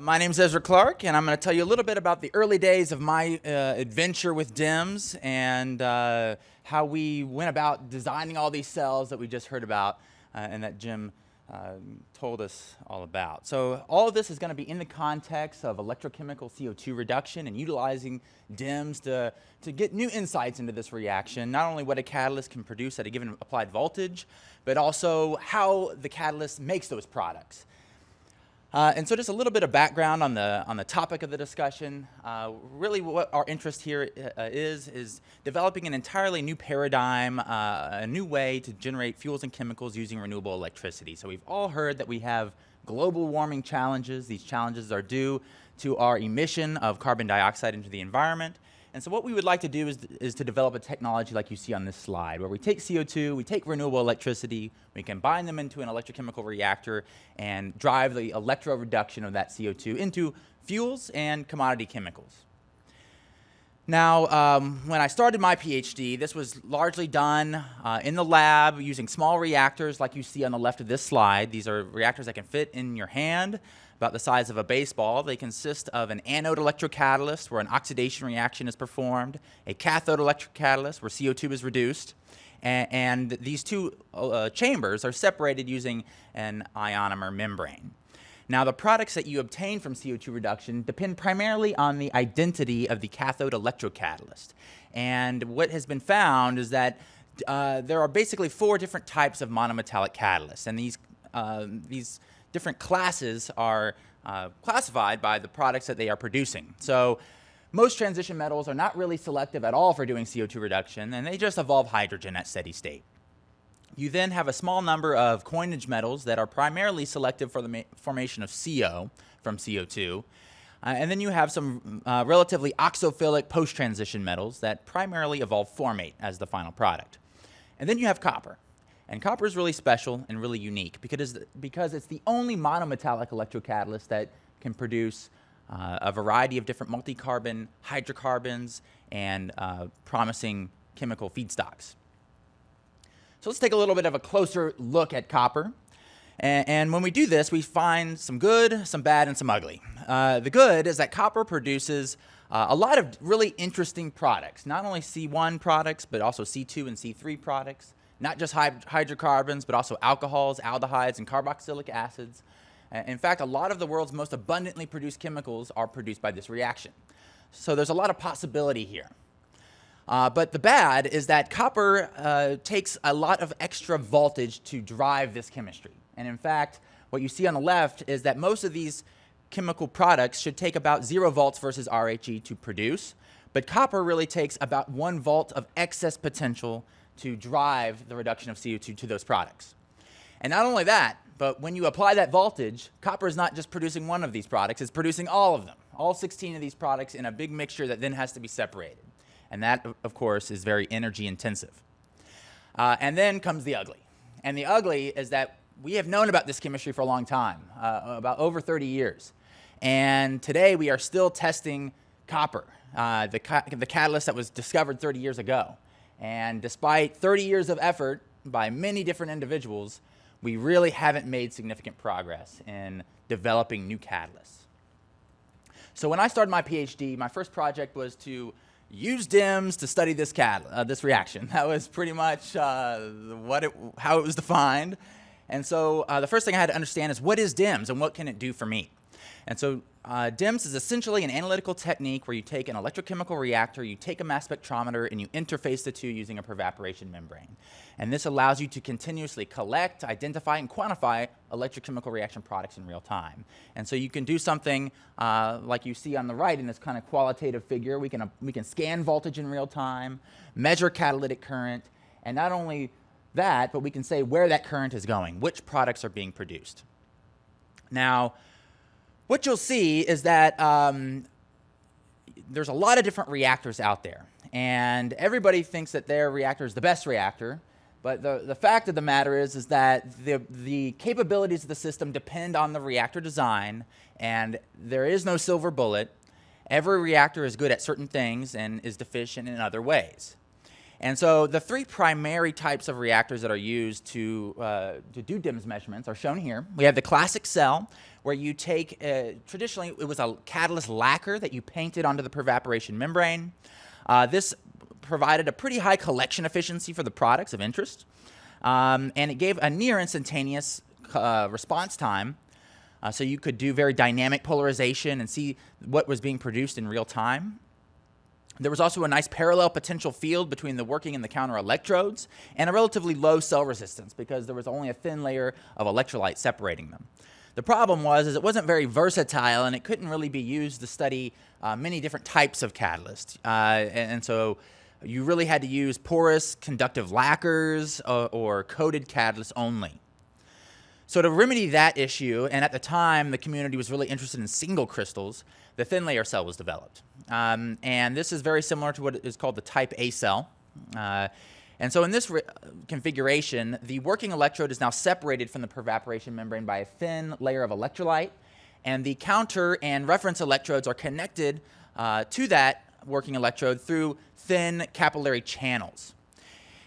My name's Ezra Clark, and I'm going to tell you a little bit about the early days of my adventure with DEMS and how we went about designing all these cells that we just heard about and that Jim told us all about. So all of this is going to be in the context of electrochemical CO2 reduction and utilizing DEMS to get new insights into this reaction, not only what a catalyst can produce at a given applied voltage, but also how the catalyst makes those products. And so just a little bit of background on the topic of the discussion. Really what our interest here is developing an entirely new paradigm, a new way to generate fuels and chemicals using renewable electricity. So we've all heard that we have global warming challenges. These challenges are due to our emission of carbon dioxide into the environment. And so what we would like to do is to develop a technology like you see on this slide, where we take CO2, we take renewable electricity, we combine them into an electrochemical reactor and drive the electroreduction of that CO2 into fuels and commodity chemicals. Now, when I started my PhD, this was largely done in the lab using small reactors like you see on the left of this slide. These are reactors that can fit in your hand, about the size of a baseball. They consist of an anode electrocatalyst, where an oxidation reaction is performed, a cathode electrocatalyst, where CO2 is reduced, and these two chambers are separated using an ionomer membrane. Now, the products that you obtain from CO2 reduction depend primarily on the identity of the cathode electrocatalyst. And what has been found is that there are basically 4 different types of monometallic catalysts, and these different classes are classified by the products that they are producing. So most transition metals are not really selective at all for doing CO2 reduction, and they just evolve hydrogen at steady state. You then have a small number of coinage metals that are primarily selective for the formation of CO from CO2. And then you have some relatively oxophilic post-transition metals that primarily evolve formate as the final product. And then you have copper. And copper is really special and really unique because it's the only monometallic electrocatalyst that can produce a variety of different multi-carbon hydrocarbons and promising chemical feedstocks. So let's take a little bit of a closer look at copper. And when we do this, we find some good, some bad, and some ugly. The good is that copper produces a lot of really interesting products, not only C1 products, but also C2 and C3 products. Not just hydrocarbons, but also alcohols, aldehydes, and carboxylic acids. In fact, a lot of the world's most abundantly produced chemicals are produced by this reaction. So there's a lot of possibility here. But the bad is that copper takes a lot of extra voltage to drive this chemistry. And in fact, what you see on the left is that most of these chemical products should take about 0 volts versus RHE to produce. But copper really takes about 1 volt of excess potential to drive the reduction of CO2 to those products. And not only that, but when you apply that voltage, copper is not just producing one of these products, it's producing all of them, all 16 of these products in a big mixture that then has to be separated. And that, of course, is very energy intensive. And then comes the ugly. And the ugly is that we have known about this chemistry for a long time, about over 30 years. And today we are still testing copper, the catalyst that was discovered 30 years ago. And despite 30 years of effort by many different individuals, we really haven't made significant progress in developing new catalysts. So when I started my PhD, my first project was to use DEMS to study this reaction. That was pretty much how it was defined. And so the first thing I had to understand is, what is DEMS and what can it do for me? And so DEMS is essentially an analytical technique where you take an electrochemical reactor, you take a mass spectrometer, and you interface the two using a pervaporation membrane. And this allows you to continuously collect, identify, and quantify electrochemical reaction products in real time. And so you can do something like you see on the right in this kind of qualitative figure. We can scan voltage in real time, measure catalytic current, and not only that, but we can say where that current is going, which products are being produced. Now, what you'll see is that there's a lot of different reactors out there, and everybody thinks that their reactor is the best reactor, but the fact of the matter is that the capabilities of the system depend on the reactor design, and there is no silver bullet. Every reactor is good at certain things and is deficient in other ways. And so the three primary types of reactors that are used to do DEMS measurements are shown here. We have the classic cell, where you take, traditionally it was a catalyst lacquer that you painted onto the per-evaporation membrane. This provided a pretty high collection efficiency for the products of interest, and it gave a near instantaneous response time, so you could do very dynamic polarization and see what was being produced in real time. There was also a nice parallel potential field between the working and the counter electrodes, and a relatively low cell resistance because there was only a thin layer of electrolyte separating them. The problem was it wasn't very versatile, and it couldn't really be used to study many different types of catalysts. And so you really had to use porous conductive lacquers or coated catalysts only. So to remedy that issue, and at the time the community was really interested in single crystals, the thin layer cell was developed. And this is very similar to what is called the type A cell. And so in this configuration, the working electrode is now separated from the per-evaporation membrane by a thin layer of electrolyte, and the counter and reference electrodes are connected to that working electrode through thin capillary channels.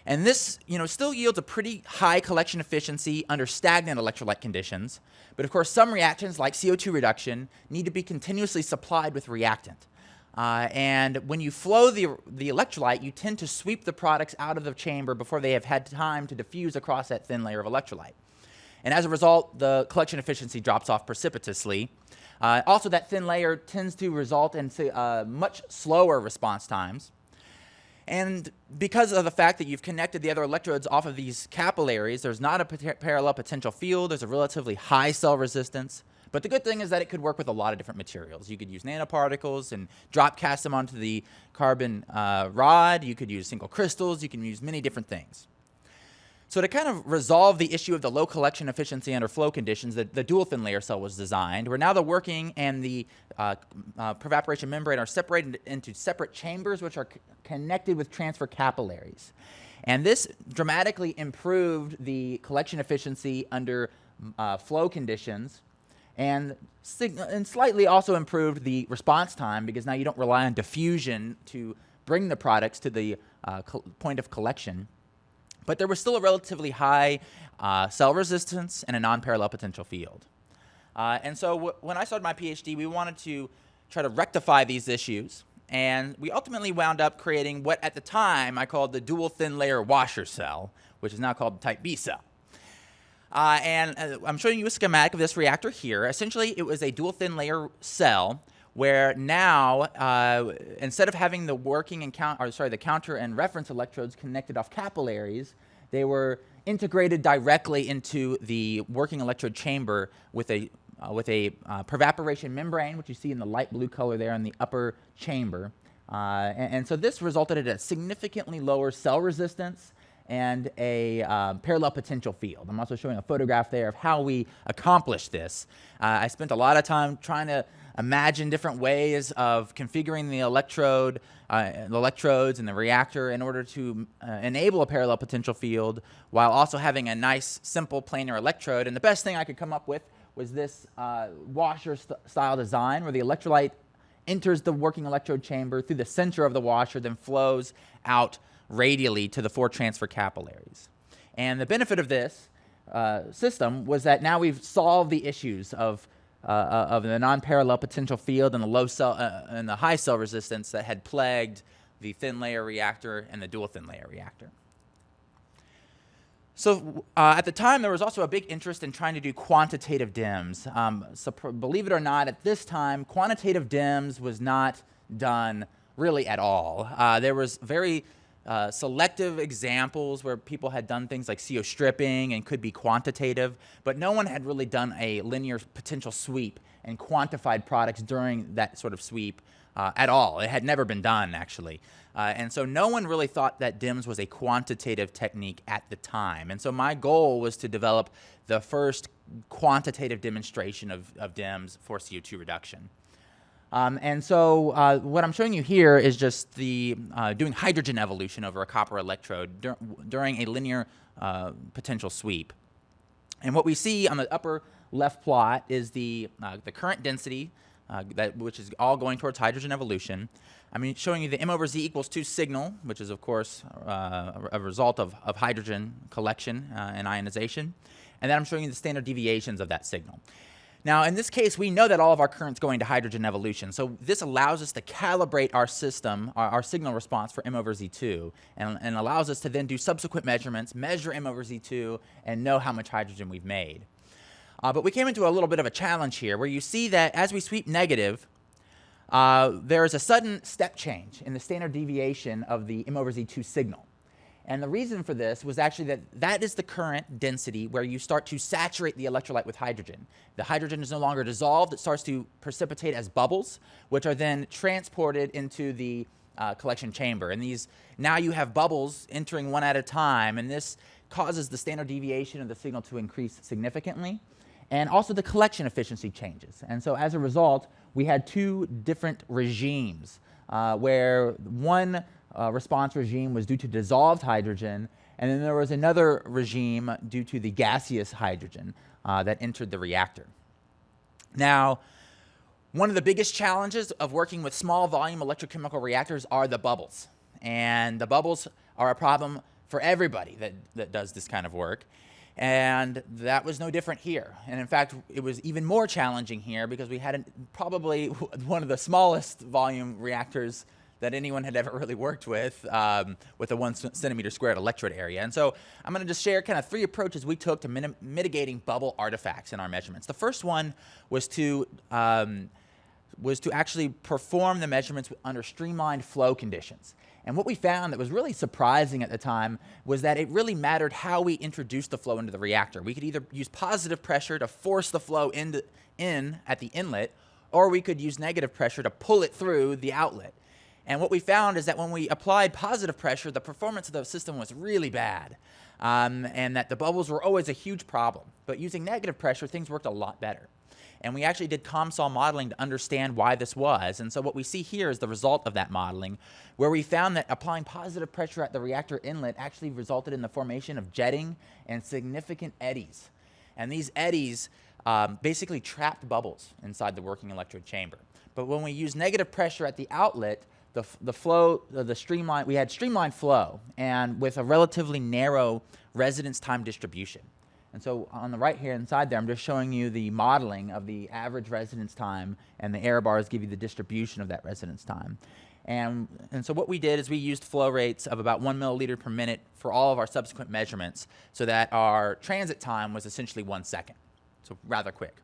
And this, still yields a pretty high collection efficiency under stagnant electrolyte conditions. But of course, some reactants, like CO2 reduction, need to be continuously supplied with reactant. And when you flow the electrolyte, you tend to sweep the products out of the chamber before they have had time to diffuse across that thin layer of electrolyte. And as a result, the collection efficiency drops off precipitously. Also, that thin layer tends to result in much slower response times. And because of the fact that you've connected the other electrodes off of these capillaries, there's not a parallel potential field. There's a relatively high cell resistance. But the good thing is that it could work with a lot of different materials. You could use nanoparticles and drop cast them onto the carbon rod. You could use single crystals. You can use many different things. So to kind of resolve the issue of the low collection efficiency under flow conditions, the dual thin layer cell was designed, where now the working and the per-evaporation membrane are separated into separate chambers, which are connected with transfer capillaries. And this dramatically improved the collection efficiency under flow conditions, and slightly also improved the response time, because now you don't rely on diffusion to bring the products to the point of collection. But there was still a relatively high cell resistance and a non-parallel potential field. And so when I started my PhD, we wanted to try to rectify these issues. And we ultimately wound up creating what at the time I called the dual thin layer washer cell, which is now called the type B cell. I'm showing you a schematic of this reactor here. Essentially, it was a dual thin layer cell where now, instead of having the working and the counter and reference electrodes connected off capillaries, they were integrated directly into the working electrode chamber with a per-evaporation membrane, which you see in the light blue color there in the upper chamber. And so this resulted in a significantly lower cell resistance and a parallel potential field. I'm also showing a photograph there of how we accomplished this. I spent a lot of time trying to imagine different ways of configuring the electrodes and the reactor in order to enable a parallel potential field while also having a nice, simple planar electrode. And the best thing I could come up with was this washer-style design where the electrolyte enters the working electrode chamber through the center of the washer, then flows out radially to the 4 transfer capillaries. And the benefit of this system was that now we've solved the issues of the non-parallel potential field and the low cell and the high cell resistance that had plagued the thin layer reactor and the dual thin layer reactor. So at the time, there was also a big interest in trying to do quantitative DEMS. So believe it or not, at this time, quantitative DEMS was not done really at all. There was very selective examples where people had done things like CO stripping and could be quantitative, but no one had really done a linear potential sweep and quantified products during that sort of sweep at all. It had never been done, actually. And so no one really thought that DEMS was a quantitative technique at the time. And so my goal was to develop the first quantitative demonstration of DEMS for CO2 reduction. And so what I'm showing you here is just the doing hydrogen evolution over a copper electrode during a linear potential sweep. And what we see on the upper left plot is the current density which is all going towards hydrogen evolution. I'm showing you the m over z equals 2 signal, which is, of course, a result of hydrogen collection and ionization. And then I'm showing you the standard deviations of that signal. Now, in this case, we know that all of our current's going to hydrogen evolution. So this allows us to calibrate our system, our signal response for m over z2, and allows us to then do subsequent measurements, measure m over z2, and know how much hydrogen we've made. But we came into a little bit of a challenge here, where you see that as we sweep negative, there is a sudden step change in the standard deviation of the m over z2 signal. And the reason for this was actually that is the current density where you start to saturate the electrolyte with hydrogen. The hydrogen is no longer dissolved. It starts to precipitate as bubbles, which are then transported into the collection chamber. And now you have bubbles entering one at a time, and this causes the standard deviation of the signal to increase significantly. And also the collection efficiency changes. And so as a result, we had two different regimes where one response regime was due to dissolved hydrogen, and then there was another regime due to the gaseous hydrogen that entered the reactor. Now, one of the biggest challenges of working with small volume electrochemical reactors are the bubbles. And the bubbles are a problem for everybody that does this kind of work. And that was no different here. And in fact, it was even more challenging here because we had probably one of the smallest volume reactors that anyone had ever really worked with a 1 centimeter squared electrode area. And so I'm going to just share kind of 3 approaches we took to mitigating bubble artifacts in our measurements. The first one was to actually perform the measurements under streamlined flow conditions. And what we found that was really surprising at the time was that it really mattered how we introduced the flow into the reactor. We could either use positive pressure to force the flow in at the inlet, or we could use negative pressure to pull it through the outlet. And what we found is that when we applied positive pressure, the performance of the system was really bad, and that the bubbles were always a huge problem. But using negative pressure, things worked a lot better. And we actually did COMSOL modeling to understand why this was. And so what we see here is the result of that modeling, where we found that applying positive pressure at the reactor inlet actually resulted in the formation of jetting and significant eddies. And these eddies basically trapped bubbles inside the working electrode chamber. But when we use negative pressure at the outlet, we had streamlined flow, and with a relatively narrow residence time distribution. And so on the right here inside there, I'm just showing you the modeling of the average residence time, and the error bars give you the distribution of that residence time. And so what we did is we used flow rates of about 1 milliliter per minute for all of our subsequent measurements, so that our transit time was essentially 1 second, so rather quick.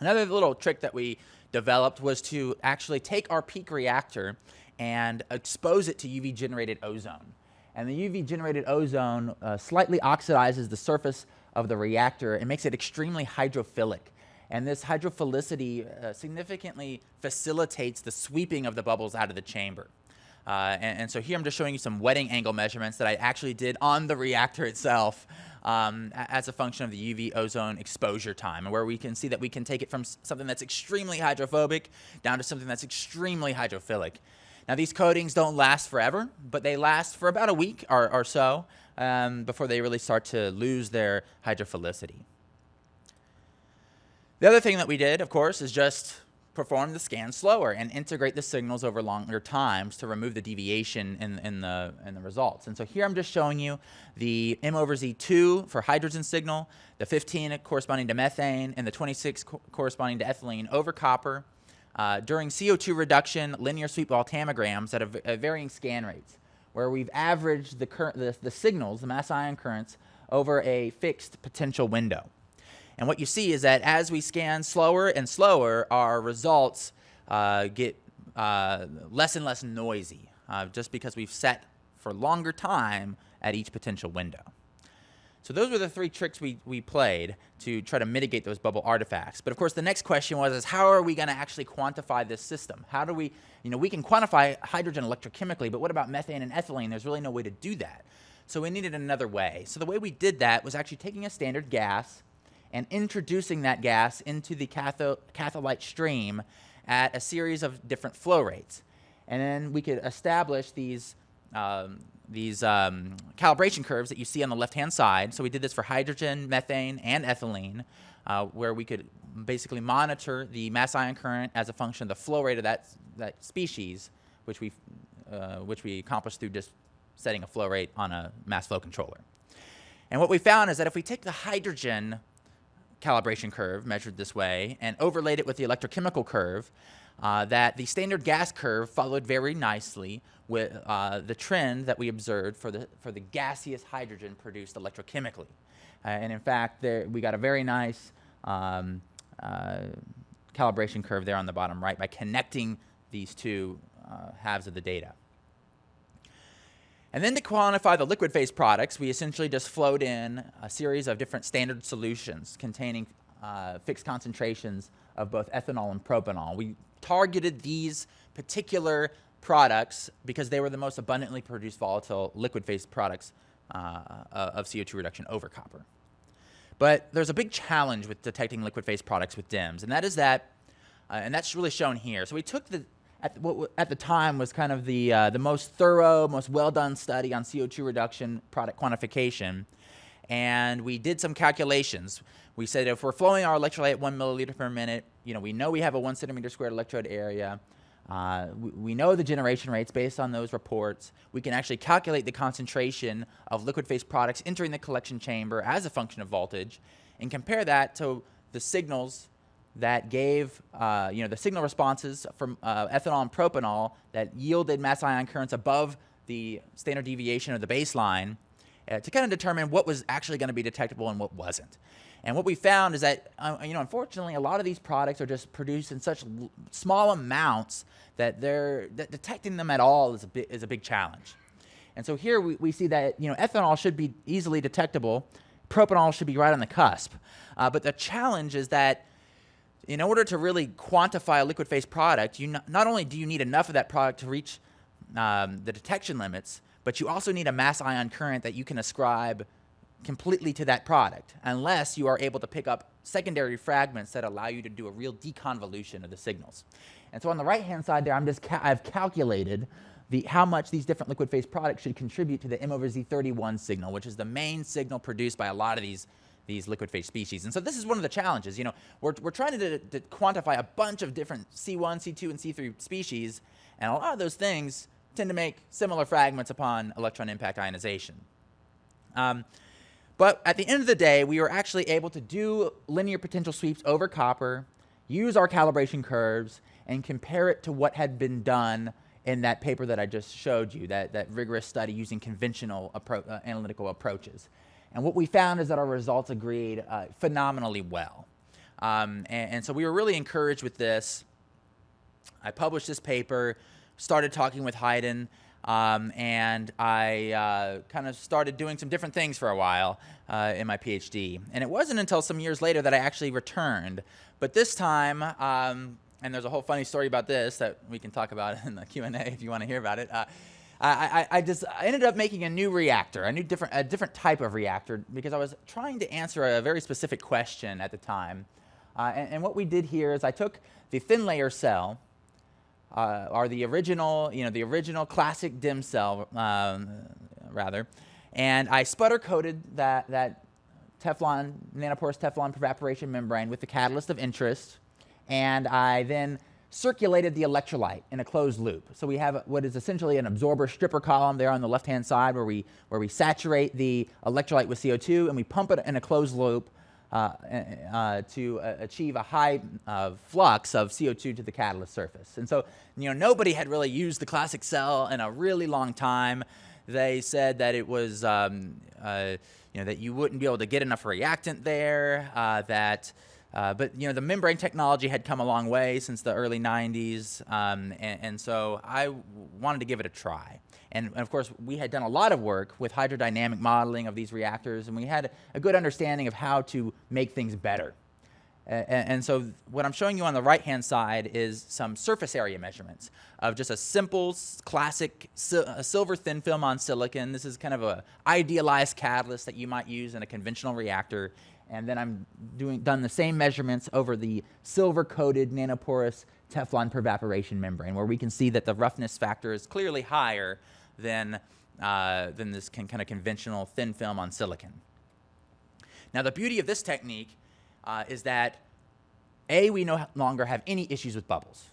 Another little trick that we developed was to actually take our peak reactor and expose it to UV-generated ozone. And the UV-generated ozone slightly oxidizes the surface of the reactor and makes it extremely hydrophilic. And this hydrophilicity significantly facilitates the sweeping of the bubbles out of the chamber. And so here I'm just showing you some wetting angle measurements that I actually did on the reactor itself as a function of the UV ozone exposure time, where we can see that we can take it from something that's extremely hydrophobic down to something that's extremely hydrophilic. Now, these coatings don't last forever, but they last for about a week or so before they really start to lose their hydrophilicity. The other thing that we did, of course, is just perform the scan slower and integrate the signals over longer times to remove the deviation in the results. And so here I'm just showing you the m over z2 for hydrogen signal, the 15 corresponding to methane, and the 26 corresponding to ethylene over copper during CO2 reduction linear sweep voltammograms at varying scan rates, where we've averaged the signals, the mass ion currents, over a fixed potential window. And what you see is that as we scan slower and slower, our results get less and less noisy, just because we've set for longer time at each potential window. So those were the 3 tricks we played to try to mitigate those bubble artifacts. But of course, the next question was, how are we going to actually quantify this system? How do we can quantify hydrogen electrochemically, but what about methane and ethylene? There's really no way to do that. So we needed another way. So the way we did that was actually taking a standard gas and introducing that gas into the catholyte stream at a series of different flow rates. And then we could establish these calibration curves that you see on the left-hand side. So we did this for hydrogen, methane, and ethylene, where we could basically monitor the mass ion current as a function of the flow rate of that species, which we accomplished through just setting a flow rate on a mass flow controller. And what we found is that if we take the hydrogen calibration curve measured this way and overlaid it with the electrochemical curve, that the standard gas curve followed very nicely with the trend that we observed for the gaseous hydrogen produced electrochemically. And in fact, we got a very nice calibration curve there on the bottom right by connecting these two halves of the data. And then to quantify the liquid phase products, we essentially just flowed in a series of different standard solutions containing fixed concentrations of both ethanol and propanol. We targeted these particular products because they were the most abundantly produced volatile liquid phase products of CO2 reduction over copper. But there's a big challenge with detecting liquid phase products with DEMS, and that is that, and that's really shown here. So we took what at the time was kind of the most thorough, most well-done study on CO2 reduction product quantification, and we did some calculations. We said if we're flowing our electrolyte at 1 milliliter per minute, we know we have a 1 centimeter squared electrode area. We know the generation rates based on those reports. We can actually calculate the concentration of liquid phase products entering the collection chamber as a function of voltage and compare that to the signals that gave, the signal responses from ethanol and propanol that yielded mass ion currents above the standard deviation of the baseline to kind of determine what was actually going to be detectable and what wasn't. And what we found is that, unfortunately, a lot of these products are just produced in such small amounts that detecting them at all is a big challenge. And so here we see that ethanol should be easily detectable, propanol should be right on the cusp. But the challenge is that in order to really quantify a liquid phase product, not only do you need enough of that product to reach the detection limits, but you also need a mass ion current that you can ascribe completely to that product, unless you are able to pick up secondary fragments that allow you to do a real deconvolution of the signals. And so on the right-hand side there, I've calculated how much these different liquid phase products should contribute to the M/Z31 signal, which is the main signal produced by a lot of these liquid phase species. And so this is one of the challenges. We're trying to quantify a bunch of different C1, C2, and C3 species, and a lot of those things tend to make similar fragments upon electron impact ionization. But at the end of the day, we were actually able to do linear potential sweeps over copper, use our calibration curves, and compare it to what had been done in that paper that I just showed you, that rigorous study using conventional analytical approaches. And what we found is that our results agreed phenomenally well. And so we were really encouraged with this. I published this paper, started talking with Hiden, and I kind of started doing some different things for a while in my PhD. And it wasn't until some years later that I actually returned. But this time, and there's a whole funny story about this that we can talk about in the Q&A if you want to hear about it. I ended up making a new reactor, a different type of reactor, because I was trying to answer a very specific question at the time. And what we did here is I took the thin layer cell, or the original classic DEMS cell, rather, and I sputter coated that nanoporous Teflon evaporation membrane with the catalyst of interest, and I then circulated the electrolyte in a closed loop. So we have what is essentially an absorber stripper column there on the left-hand side where we saturate the electrolyte with CO2 and we pump it in a closed loop to achieve a high flux of CO2 to the catalyst surface. And so, nobody had really used the classic cell in a really long time. They said that it was, that you wouldn't be able to get enough reactant there, but the membrane technology had come a long way since the early 90s, and so I wanted to give it a try. And of course, we had done a lot of work with hydrodynamic modeling of these reactors, and we had a good understanding of how to make things better. And so what I'm showing you on the right-hand side is some surface area measurements of just a simple, classic silver thin film on silicon. This is kind of an idealized catalyst that you might use in a conventional reactor. And then I'm done the same measurements over the silver-coated nanoporous Teflon per evaporation membrane, where we can see that the roughness factor is clearly higher than this kind of conventional thin film on silicon. Now, the beauty of this technique is that we no longer have any issues with bubbles.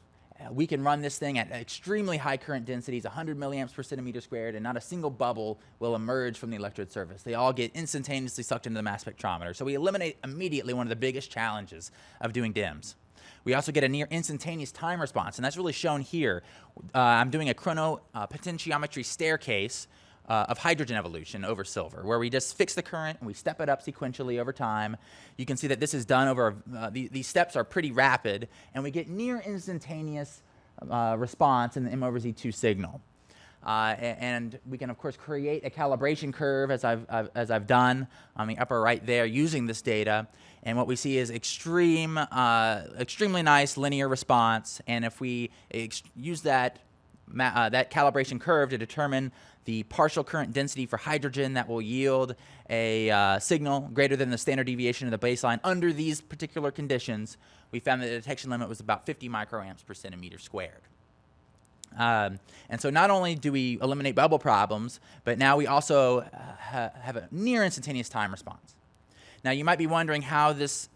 We can run this thing at extremely high current densities, 100 milliamps per centimeter squared, and not a single bubble will emerge from the electrode surface. They all get instantaneously sucked into the mass spectrometer. So we eliminate immediately one of the biggest challenges of doing DEMS. We also get a near instantaneous time response, and that's really shown here. I'm doing a chronopotentiometry staircase of hydrogen evolution over silver, where we just fix the current and we step it up sequentially over time. You can see that this is done over, these steps are pretty rapid, and we get near instantaneous response in the M/Z2 signal. And we can, of course, create a calibration curve, as I've done on the upper right there, using this data. And what we see is extremely nice linear response. And if we use that calibration curve to determine the partial current density for hydrogen, that will yield a signal greater than the standard deviation of the baseline under these particular conditions, we found that the detection limit was about 50 microamps per centimeter squared. And so not only do we eliminate bubble problems, but now we also have a near instantaneous time response. Now you might be wondering how this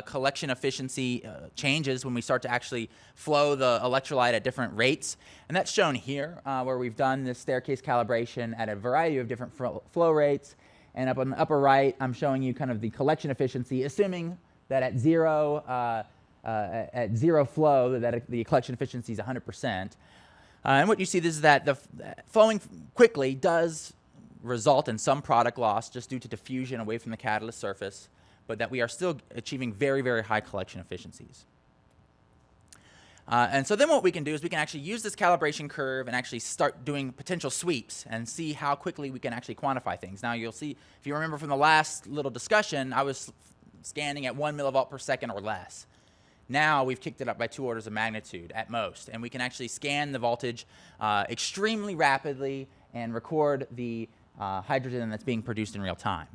collection efficiency changes when we start to actually flow the electrolyte at different rates. And that's shown here, where we've done this staircase calibration at a variety of different flow rates. And up on the upper right, I'm showing you kind of the collection efficiency, assuming that at zero flow, that the collection efficiency is 100%. And what you see is that the flowing quickly does result in some product loss just due to diffusion away from the catalyst surface, but that we are still achieving very, very high collection efficiencies. And so then what we can do is we can actually use this calibration curve and actually start doing potential sweeps and see how quickly we can actually quantify things. Now you'll see, if you remember from the last little discussion, I was scanning at 1 millivolt per second or less. Now we've kicked it up by 2 orders of magnitude at most, and we can actually scan the voltage extremely rapidly and record the hydrogen that's being produced in real time.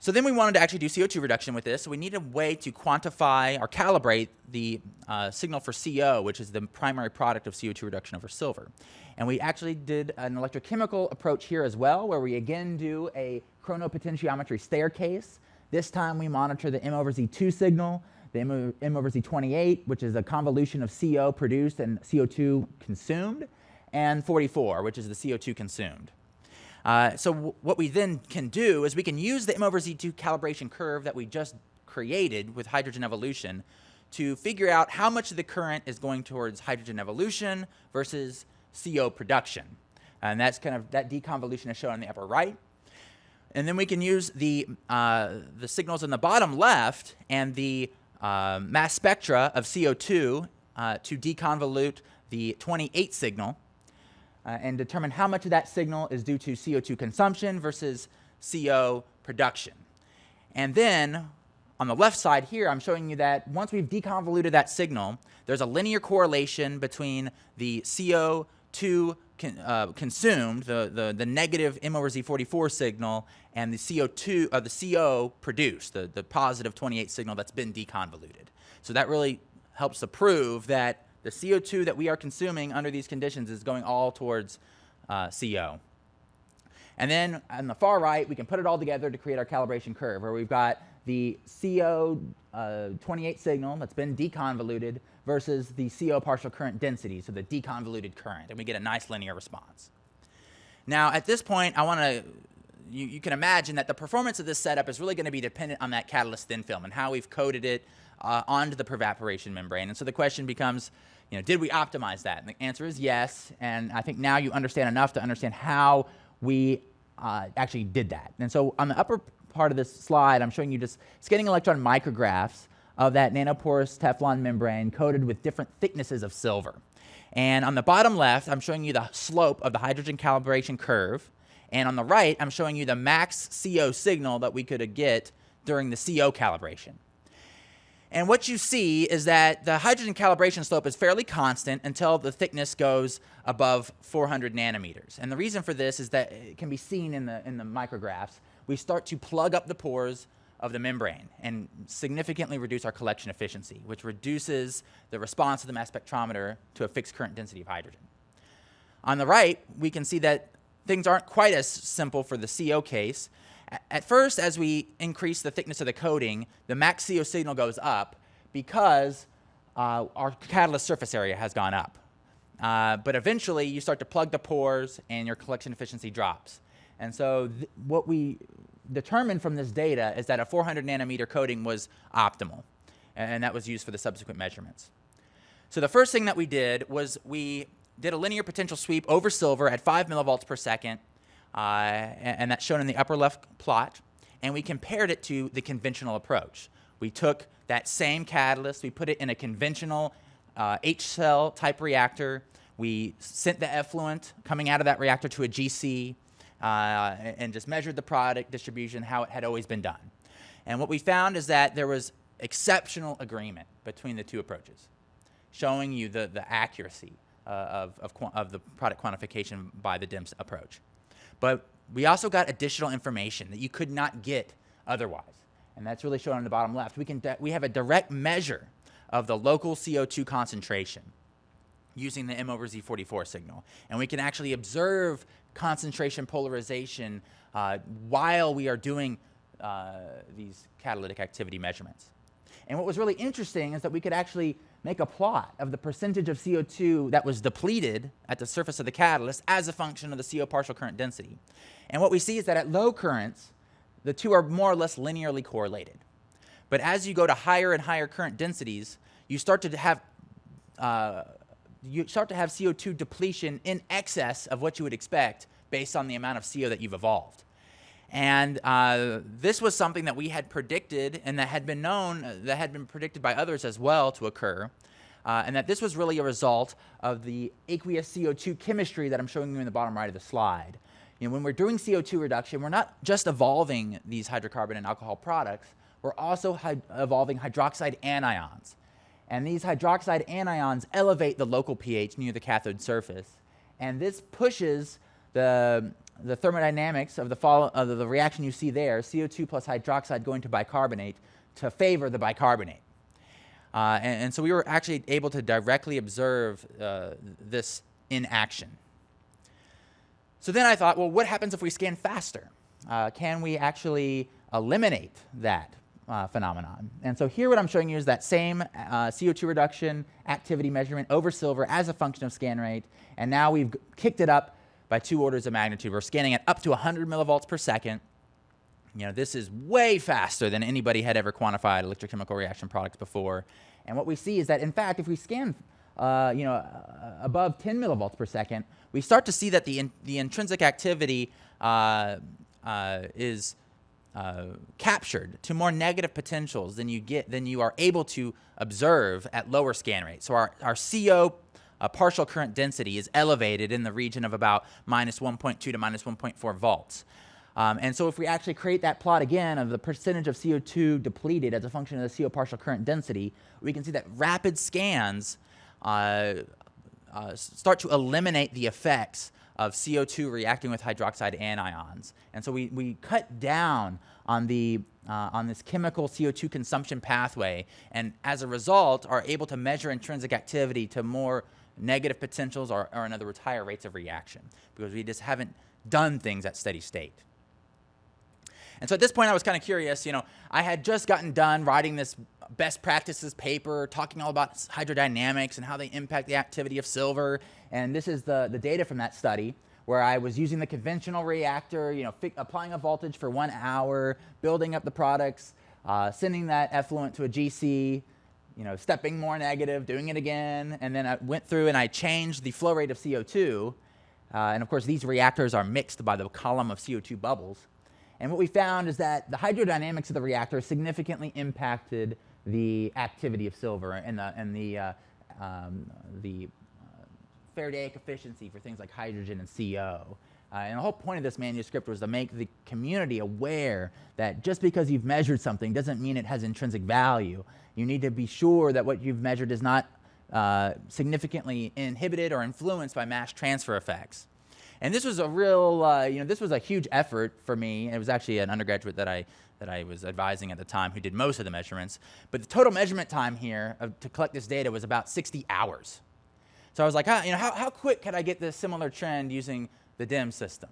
So then we wanted to actually do CO2 reduction with this, so we needed a way to quantify or calibrate the signal for CO, which is the primary product of CO2 reduction over silver. And we actually did an electrochemical approach here as well, where we again do a chronopotentiometry staircase. This time we monitor the M/Z2 signal, the M/Z28, which is a convolution of CO produced and CO2 consumed, and 44, which is the CO2 consumed. So what we then can do is we can use the M/Z2 calibration curve that we just created with hydrogen evolution to figure out how much of the current is going towards hydrogen evolution versus CO production. And that's kind of, that deconvolution is shown on the upper right. And then we can use the signals in the bottom left and the mass spectra of CO2 to deconvolute the 28 signal and determine how much of that signal is due to CO2 consumption versus CO production. And then on the left side here, I'm showing you that once we've deconvoluted that signal, there's a linear correlation between the CO2 consumed, the negative M/Z44 signal, and the CO2, the CO produced, the positive 28 signal that's been deconvoluted. So that really helps to prove that the CO2 that we are consuming under these conditions is going all towards CO. And then on the far right, we can put it all together to create our calibration curve, where we've got the CO 28 signal that's been deconvoluted versus the CO partial current density, so the deconvoluted current, and we get a nice linear response. Now, at this point, I want to, you can imagine that the performance of this setup is really going to be dependent on that catalyst thin film and how we've coated it onto the evaporation membrane. And so the question becomes, you know, did we optimize that? And the answer is yes, and I think now you understand enough to understand how we actually did that. And so on the upper part of this slide, I'm showing you just scanning electron micrographs of that nanoporous Teflon membrane coated with different thicknesses of silver. And on the bottom left, I'm showing you the slope of the hydrogen calibration curve. And on the right, I'm showing you the max CO signal that we could get during the CO calibration. And what you see is that the hydrogen calibration slope is fairly constant until the thickness goes above 400 nanometers. And the reason for this is that it can be seen in the micrographs. We start to plug up the pores of the membrane and significantly reduce our collection efficiency, which reduces the response of the mass spectrometer to a fixed current density of hydrogen. On the right, we can see that things aren't quite as simple for the CO case, At first, as we increase the thickness of the coating, the max CO signal goes up because our catalyst surface area has gone up. But eventually, you start to plug the pores and your collection efficiency drops. And so what we determined from this data is that a 400 nanometer coating was optimal. And that was used for the subsequent measurements. So the first thing that we did was we did a linear potential sweep over silver at 5 millivolts per second. And that's shown in the upper left plot. And we compared it to the conventional approach. We took that same catalyst, we put it in a conventional H-cell type reactor. We sent the effluent coming out of that reactor to a GC and just measured the product distribution how it had always been done. And what we found is that there was exceptional agreement between the two approaches, showing you the accuracy of the product quantification by the DEMS approach. But we also got additional information that you could not get otherwise. And that's really shown on the bottom left. We have a direct measure of the local CO2 concentration using the M/Z44 signal. And we can actually observe concentration polarization while we are doing these catalytic activity measurements. And what was really interesting is that we could actually make a plot of the percentage of CO2 that was depleted at the surface of the catalyst as a function of the CO partial current density. And what we see is that at low currents, the two are more or less linearly correlated. But as you go to higher and higher current densities, you start to have CO2 depletion in excess of what you would expect based on the amount of CO that you've evolved. And this was something that we had predicted and that had been known, that had been predicted by others as well to occur, and that this was really a result of the aqueous CO2 chemistry that I'm showing you in the bottom right of the slide. You know, when we're doing CO2 reduction, we're not just evolving these hydrocarbon and alcohol products, we're also evolving hydroxide anions. And these hydroxide anions elevate the local pH near the cathode surface. And this pushes the thermodynamics of the reaction you see there, CO2 plus hydroxide going to bicarbonate, to favor the bicarbonate. And so we were actually able to directly observe this in action. So then I thought, well, what happens if we scan faster? Can we actually eliminate that phenomenon? And so here what I'm showing you is that same CO2 reduction activity measurement over silver as a function of scan rate, and now we've kicked it up by 2 orders of magnitude. We're scanning at up to 100 millivolts per second. You know, this is way faster than anybody had ever quantified electrochemical reaction products before. And what we see is that, in fact, if we scan above 10 millivolts per second, we start to see that the intrinsic activity is captured to more negative potentials than you are able to observe at lower scan rates. So our CO partial current density is elevated in the region of about minus 1.2 to minus 1.4 volts. And so if we actually create that plot again of the percentage of CO2 depleted as a function of the CO partial current density, we can see that rapid scans start to eliminate the effects of CO2 reacting with hydroxide anions. And so we cut down on this chemical CO2 consumption pathway, and as a result are able to measure intrinsic activity to more negative potentials, or in other words, higher rates of reaction, because we just haven't done things at steady state. And so at this point I was kind of curious, you know, I had just gotten done writing this best practices paper talking all about hydrodynamics and how they impact the activity of silver, and this is the data from that study where I was using the conventional reactor, you know, applying a voltage for 1 hour, building up the products, sending that effluent to a GC, you know, stepping more negative, doing it again, and then I went through and I changed the flow rate of CO2, and of course these reactors are mixed by the column of CO2 bubbles. And what we found is that the hydrodynamics of the reactor significantly impacted the activity of silver and the Faradaic efficiency for things like hydrogen and CO. And the whole point of this manuscript was to make the community aware that just because you've measured something doesn't mean it has intrinsic value. You need to be sure that what you've measured is not significantly inhibited or influenced by mass transfer effects. And this was a real, this was a huge effort for me. It was actually an undergraduate that I was advising at the time who did most of the measurements. But the total measurement time here to collect this data was about 60 hours. So I was like, how quick could I get this similar trend using the DEMS system?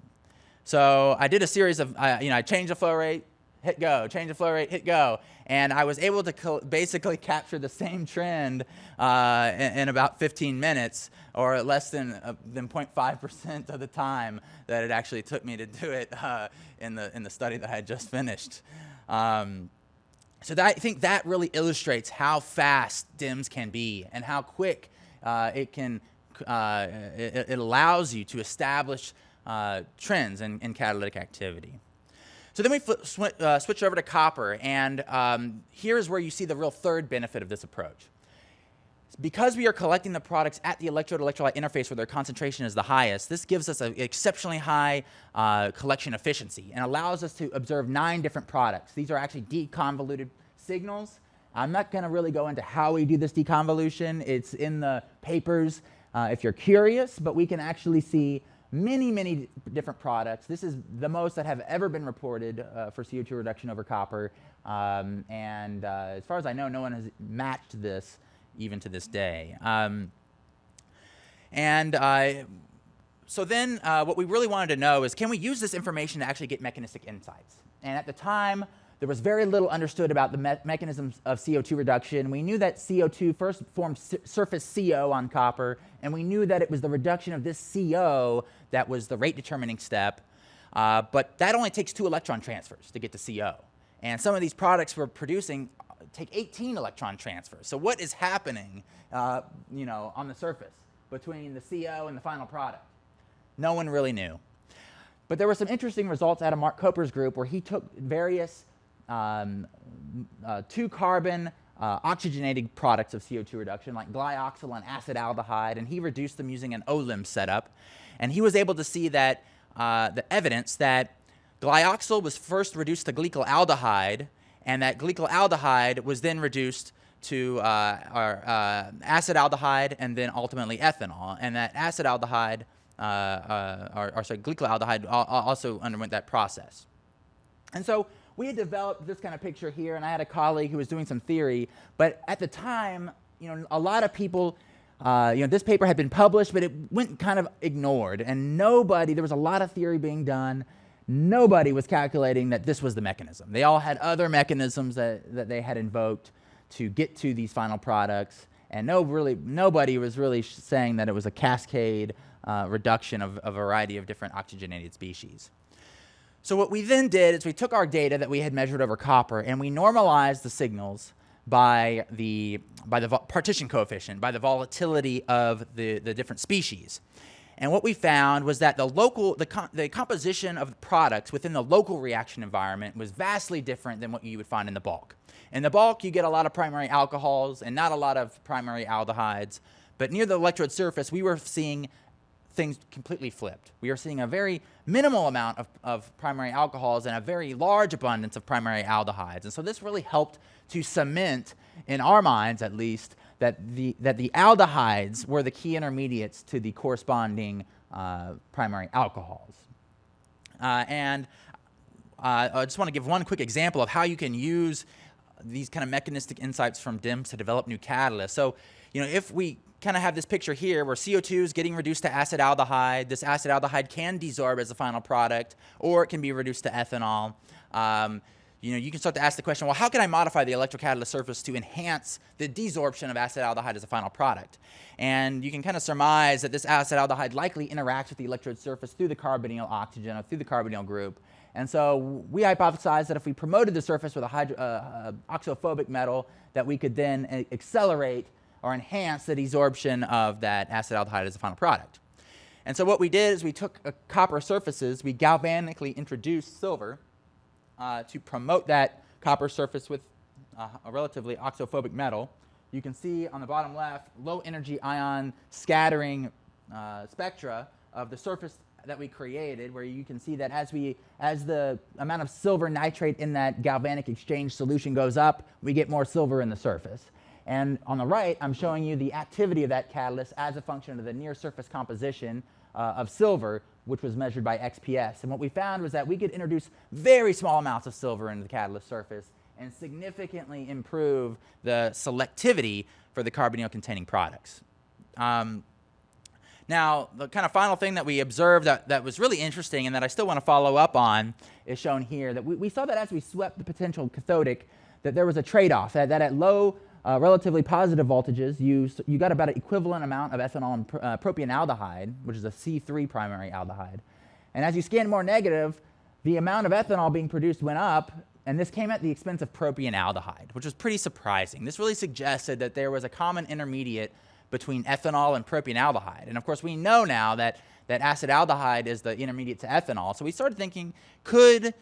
So I did a series of, I changed the flow rate, hit go, change the flow rate, hit go. And I was able to basically capture the same trend in about 15 minutes, or less than 0.5% of the time that it actually took me to do it in the study that I had just finished. So I think that really illustrates how fast DEMS can be and how quick it allows you to establish trends in catalytic activity. So then we switch over to copper, and here's where you see the real third benefit of this approach. Because we are collecting the products at the electrode-electrolyte interface where their concentration is the highest, this gives us an exceptionally high collection efficiency and allows us to observe 9 different products. These are actually deconvoluted signals. I'm not going to really go into how we do this deconvolution. It's in the papers if you're curious, but we can actually see many different products. This is the most that have ever been reported for CO2 reduction over copper. As far as I know, no one has matched this even to this day. So then what we really wanted to know is, can we use this information to actually get mechanistic insights? And at the time, there was very little understood about the mechanisms of CO2 reduction. We knew that CO2 first formed surface CO on copper, and we knew that it was the reduction of this CO that was the rate determining step. But that only takes 2 electron transfers to get to CO. And some of these products we're producing take 18 electron transfers. So what is happening on the surface between the CO and the final product? No one really knew. But there were some interesting results out of Mark Coper's group where he took various 2-carbon oxygenated products of CO2 reduction, like glyoxyl and acetaldehyde, and he reduced them using an OLIM setup. And he was able to see that the evidence that glyoxyl was first reduced to glycolaldehyde, and that glycolaldehyde was then reduced to acetaldehyde and then ultimately ethanol, and that acetaldehyde, glycolaldehyde also underwent that process. And so we had developed this kind of picture here, and I had a colleague who was doing some theory, but at the time, a lot of people, this paper had been published, but it went kind of ignored, and there was a lot of theory being done. Nobody was calculating that this was the mechanism. They all had other mechanisms that they had invoked to get to these final products, and nobody was really saying that it was a cascade reduction of a variety of different oxygenated species. So what we then did is we took our data that we had measured over copper, and we normalized the signals by the partition coefficient, by the volatility of the different species. And what we found was that the composition of the products within the local reaction environment was vastly different than what you would find in the bulk. In the bulk, you get a lot of primary alcohols and not a lot of primary aldehydes. But near the electrode surface, we were seeing things completely flipped. We are seeing a very minimal amount of primary alcohols and a very large abundance of primary aldehydes. And so this really helped to cement, in our minds at least, that the aldehydes were the key intermediates to the corresponding primary alcohols. I just want to give one quick example of how you can use these kind of mechanistic insights from DEMS to develop new catalysts. So, if we kind of have this picture here where CO2 is getting reduced to acetaldehyde, this acetaldehyde can desorb as a final product, or it can be reduced to ethanol. You can start to ask the question, well, how can I modify the electrocatalyst surface to enhance the desorption of acetaldehyde as a final product? And you can kind of surmise that this acetaldehyde likely interacts with the electrode surface through the carbonyl oxygen or through the carbonyl group. And so we hypothesized that if we promoted the surface with a oxophobic metal, that we could then accelerate or enhance the desorption of that acetaldehyde as a final product. And so what we did is we took copper surfaces, we galvanically introduced silver to promote that copper surface with a relatively oxophobic metal. You can see on the bottom left low energy ion scattering spectra of the surface that we created, where you can see that as the amount of silver nitrate in that galvanic exchange solution goes up, we get more silver in the surface. And on the right, I'm showing you the activity of that catalyst as a function of the near surface composition of silver, which was measured by XPS. And what we found was that we could introduce very small amounts of silver into the catalyst surface and significantly improve the selectivity for the carbonyl-containing products. Now, the kind of final thing that we observed that was really interesting and that I still want to follow up on is shown here, that we saw that as we swept the potential cathodic, that there was a trade-off, that at low relatively positive voltages, you got about an equivalent amount of ethanol and propionaldehyde, which is a C3 primary aldehyde. And as you scanned more negative, the amount of ethanol being produced went up, and this came at the expense of propionaldehyde, which was pretty surprising. This really suggested that there was a common intermediate between ethanol and propionaldehyde. And of course, we know now that acetaldehyde is the intermediate to ethanol. So we started thinking, could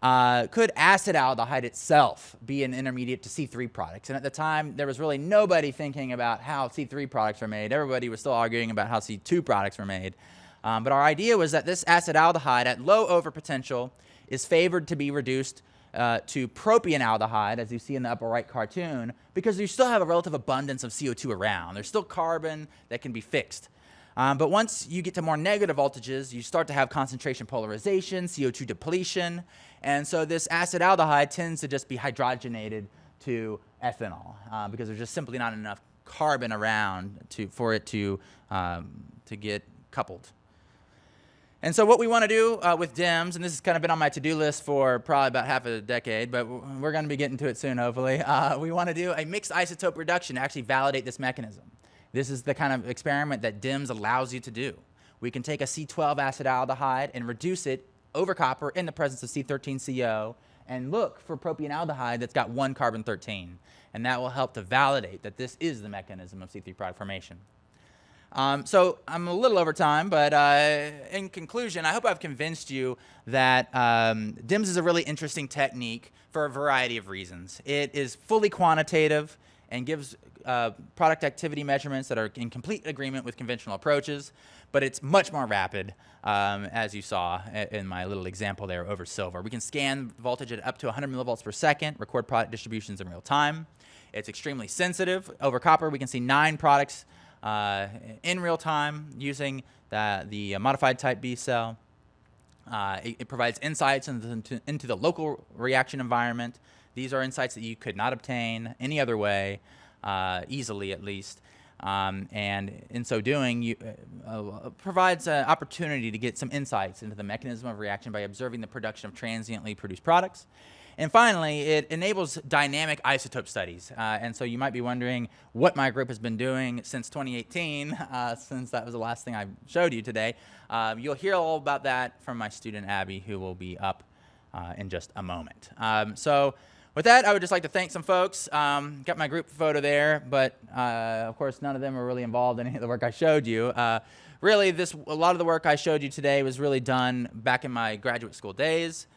acetaldehyde itself be an intermediate to C3 products? And at the time, there was really nobody thinking about how C3 products are made. Everybody was still arguing about how C2 products were made. But our idea was that this acetaldehyde at low overpotential is favored to be reduced to propionaldehyde, as you see in the upper right cartoon, because you still have a relative abundance of CO2 around. There's still carbon that can be fixed. But once you get to more negative voltages, you start to have concentration polarization, CO2 depletion, and so this acetaldehyde tends to just be hydrogenated to ethanol because there's just simply not enough carbon around for it to get coupled. And so what we want to do with DEMS, and this has kind of been on my to-do list for probably about half a decade, but we're going to be getting to it soon, hopefully. We want to do a mixed isotope reduction to actually validate this mechanism. This is the kind of experiment that DEMS allows you to do. We can take a C12 acetaldehyde and reduce it over copper in the presence of C13CO and look for propionaldehyde that's got one carbon-13. And that will help to validate that this is the mechanism of C3 product formation. So I'm a little over time, but in conclusion, I hope I've convinced you that DEMS is a really interesting technique for a variety of reasons. It is fully quantitative and gives product activity measurements that are in complete agreement with conventional approaches, but it's much more rapid, as you saw in my little example there over silver. We can scan voltage at up to 100 millivolts per second, record product distributions in real time. It's extremely sensitive. Over copper, we can see 9 products in real time using the modified type B cell. It provides insights into the local reaction environment. These are insights that you could not obtain any other way, easily at least. And in so doing, provides an opportunity to get some insights into the mechanism of reaction by observing the production of transiently produced products. And finally, it enables dynamic isotope studies. And so you might be wondering what my group has been doing since 2018, since that was the last thing I showed you today. You'll hear all about that from my student, Abby, who will be up in just a moment. So with that, I would just like to thank some folks. Got my group photo there, but of course, none of them were really involved in any of the work I showed you. Really, a lot of the work I showed you today was really done back in my graduate school days.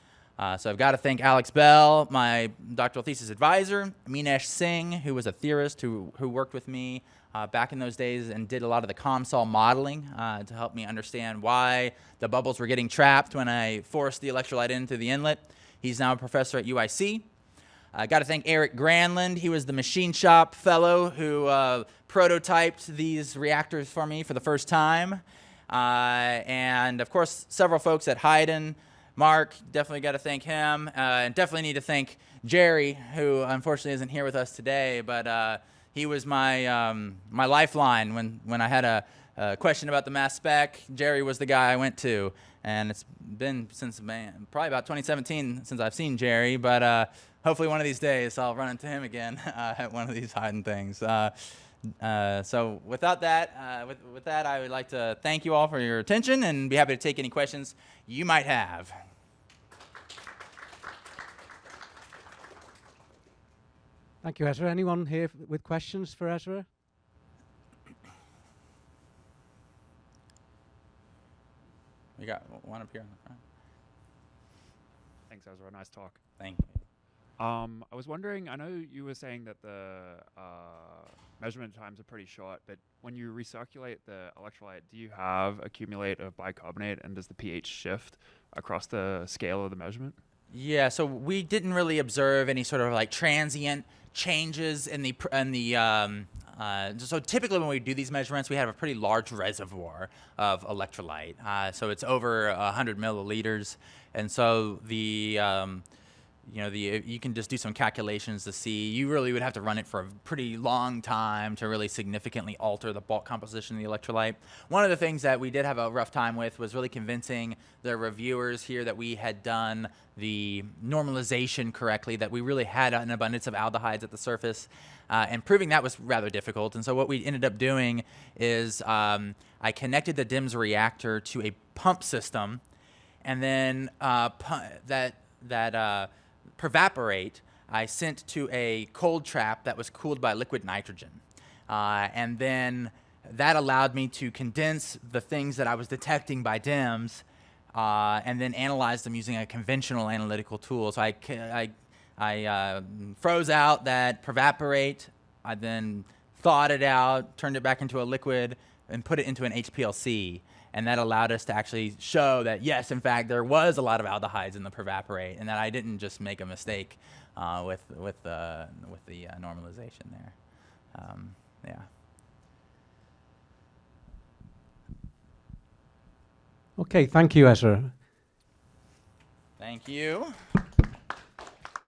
So I've got to thank Alex Bell, my doctoral thesis advisor, Minesh Singh, who was a theorist who worked with me back in those days and did a lot of the COMSOL modeling to help me understand why the bubbles were getting trapped when I forced the electrolyte into the inlet. He's now a professor at UIC. I got to thank Eric Granlund. He was the machine shop fellow who prototyped these reactors for me for the first time. And of course, several folks at Hiden. Mark, definitely got to thank him, and definitely need to thank Jerry, who unfortunately isn't here with us today, but he was my my lifeline when I had a question about the mass spec. Jerry was the guy I went to, and it's been since probably about 2017 since I've seen Jerry, but hopefully one of these days I'll run into him again at one of these Hiden things. So without that, with that, I would like to thank you all for your attention and be happy to take any questions you might have. Thank you, Ezra. Anyone here with questions for Ezra? We got one up here in the front. Thanks, Ezra. Nice talk. Thank you. I was wondering, I know you were saying that the measurement times are pretty short, but when you recirculate the electrolyte, do you have accumulate of bicarbonate, and does the pH shift across the scale of the measurement? Yeah, so we didn't really observe any sort of like transient changes in the so typically when we do these measurements, we have a pretty large reservoir of electrolyte. So it's over 100 milliliters, and so the you know, you can just do some calculations to see. You really would have to run it for a pretty long time to really significantly alter the bulk composition of the electrolyte. One of the things that we did have a rough time with was really convincing the reviewers here that we had done the normalization correctly, that we really had an abundance of aldehydes at the surface, and proving that was rather difficult. And so what we ended up doing is I connected the DEMS reactor to a pump system, and then Prevaporate, I sent to a cold trap that was cooled by liquid nitrogen. And then that allowed me to condense the things that I was detecting by DEMS and then analyze them using a conventional analytical tool. So I froze out that Prevaporate. I then thawed it out, turned it back into a liquid, and put it into an HPLC. And that allowed us to actually show that, yes, in fact, there was a lot of aldehydes in the Prevaporate, and that I didn't just make a mistake with the normalization there. Yeah. Okay, thank you, Ezra. Thank you.